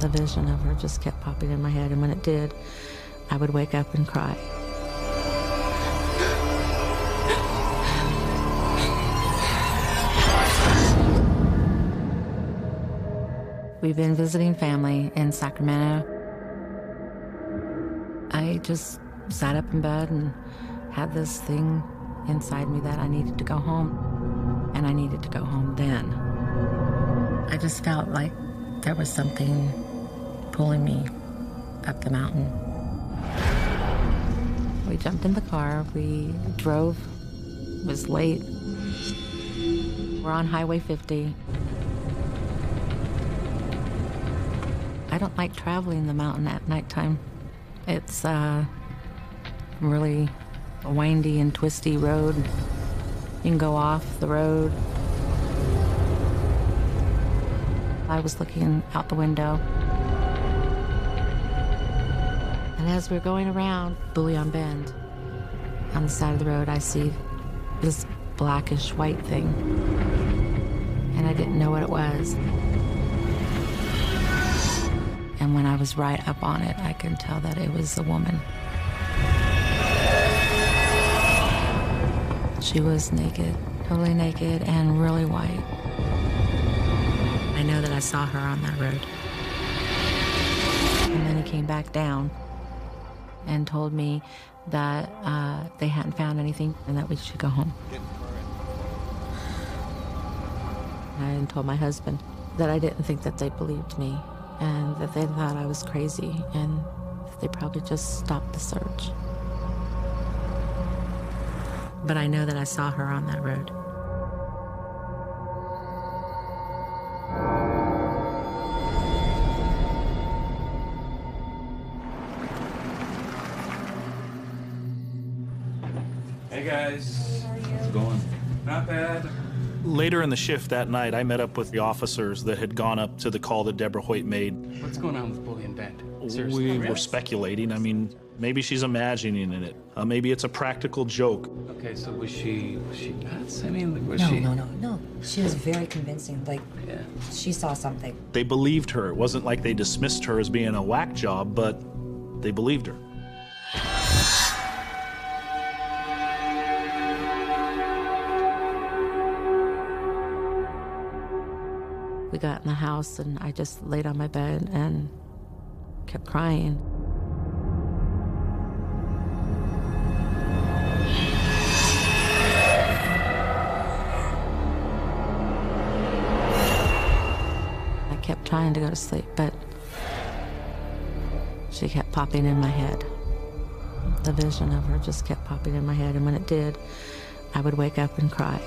The vision of her just kept popping in my head, and when it did, I would wake up and cry. We've been visiting family in Sacramento. I just sat up in bed and had this thing inside me that I needed to go home, and I needed to go home then. I just felt like there was something pulling me up the mountain. We jumped in the car, we drove, it was late. We're on Highway 50. I don't like traveling the mountain at nighttime. It's really a windy and twisty road. You can go off the road. I was looking out the window. And as we're going around Bullion Bend, on the side of the road, I see this blackish white thing. And I didn't know what it was. And when I was right up on it, I could tell that it was a woman. She was naked, totally naked, and really white. I know that I saw her on that road. And then he came back down and told me that they hadn't found anything and that we should go home. I told my husband that I didn't think that they believed me, and that they thought I was crazy, and they probably just stopped the search. But I know that I saw her on that road. Hey guys, how's it going? Not bad. Later in the shift that night, I met up with the officers that had gone up to the call that Deborah Hoyt made. What's going on with Bullion Bend? We were speculating. I mean, maybe she's imagining it. Maybe it's a practical joke. Okay, so was she nuts? I mean, was she? No. She was very convincing. Like, Yeah. she saw something. They believed her. It wasn't like they dismissed her as being a whack job, but they believed her. We got in the house, and I just laid on my bed and kept crying. I kept trying to go to sleep, but she kept popping in my head. The vision of her just kept popping in my head, and when it did, I would wake up and cry.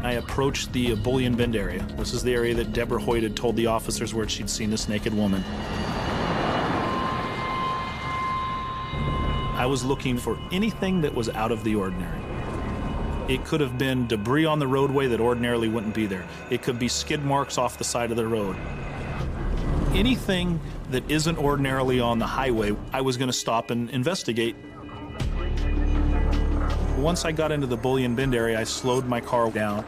I approached the Bullion Bend area. This is the area that Deborah Hoyt had told the officers where she'd seen this naked woman. I was looking for anything that was out of the ordinary. It could have been debris on the roadway that ordinarily wouldn't be there. It could be skid marks off the side of the road. Anything that isn't ordinarily on the highway, I was going to stop and investigate. Once I got into the Bullion Bend area, I slowed my car down.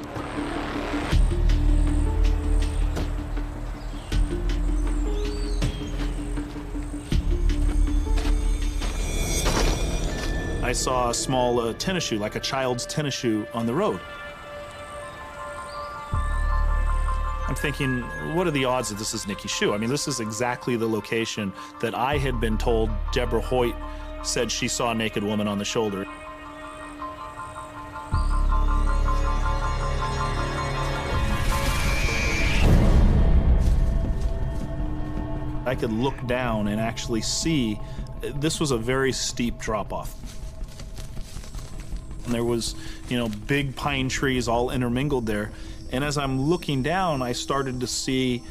I saw a small tennis shoe, like a child's tennis shoe, on the road. I'm thinking, what are the odds that this is Nikki's shoe? I mean, this is exactly the location that I had been told Deborah Hoyt said she saw a naked woman on the shoulder. I could look down and actually see this was a very steep drop-off. And there was, big pine trees all intermingled there. And as I'm looking down, I started to see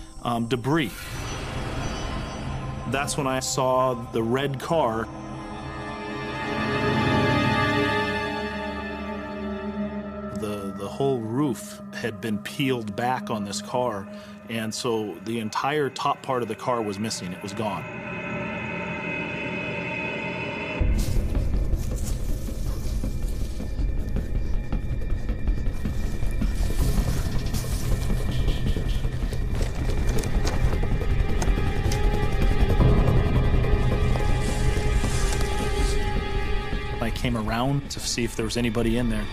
debris. That's when I saw the red car. The whole roof had been peeled back on this car, and so the entire top part of the car was missing. It was gone. around to see if there was anybody in there.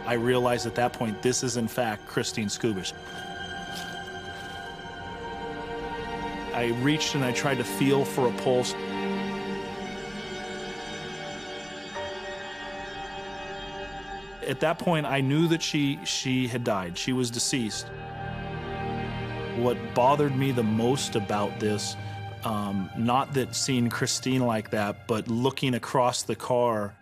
I realized at that point, this is in fact Christine Skubish. I reached and I tried to feel for a pulse. At that point, I knew that she had died. She was deceased. What bothered me the most about this, not that seeing Christine like that, but looking across the car,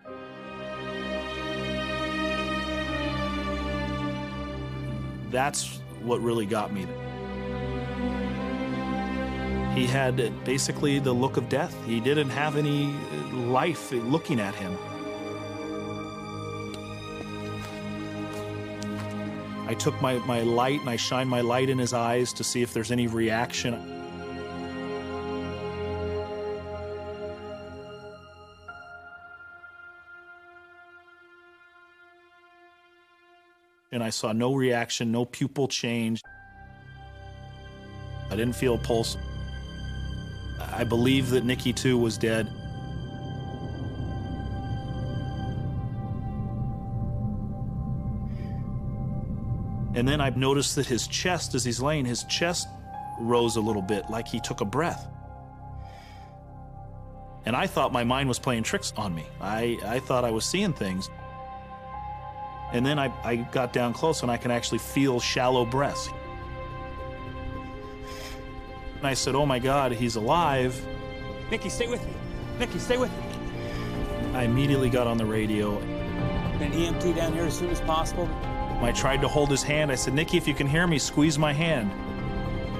that's what really got me. He had basically the look of death. He didn't have any life looking at him. I took my light and I shined my light in his eyes to see if there's any reaction. And I saw no reaction, no pupil change. I didn't feel a pulse. I believe that Nikki, too, was dead. And then I noticed that his chest, as he's laying, his chest rose a little bit, like he took a breath. And I thought my mind was playing tricks on me. I thought I was seeing things. And then I got down close and I can actually feel shallow breaths. And I said, oh my God, he's alive. Nikki, stay with me. Nikki, stay with me. I immediately got on the radio. An EMT down here as soon as possible. I tried to hold his hand. I said, Nikki, if you can hear me, squeeze my hand.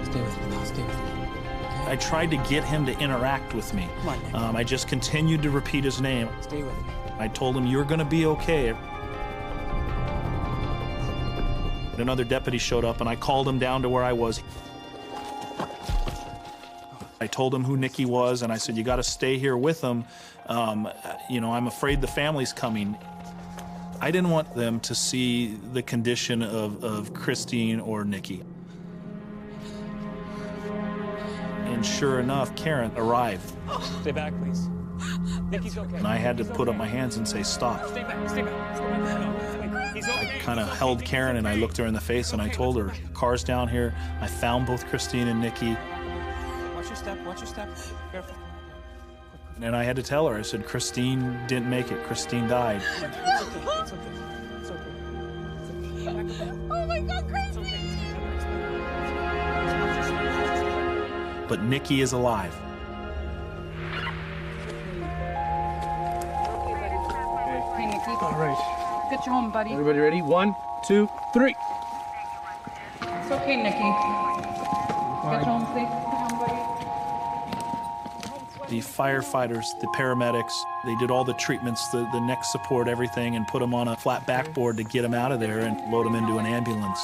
Stay with me now, stay with me. Okay. I tried to get him to interact with me. Come on, Nikki. I just continued to repeat his name. Stay with me. I told him, you're gonna be okay. Another deputy showed up and I called him down to where I was. I told him who Nikki was and I said, you gotta stay here with him. You know, I'm afraid the family's coming. I didn't want them to see the condition of Christine or Nikki. And sure enough, Karen arrived. Stay back, please. Nikki's okay. And I had to put up my hands and say, stop. Stay back, stay back. Stay back. No, wait. He's okay. I kind of held Karen and I looked her in the face and I told her, car's down here. I found both Christine and Nikki. Watch your step, watch your step. Careful. And I had to tell her, I said, Christine didn't make it. Christine died. It's okay, it's okay. It's okay. It's okay. Oh my God, crazy! But Nikki is alive. Hey, Nikki. All right. Get you home, buddy. Everybody ready? 1, 2, 3. It's okay, Nikki. Get you home safe. Get home, buddy. The firefighters, the paramedics, they did all the treatments, the neck support, everything, and put him on a flat backboard to get him out of there and load him into an ambulance.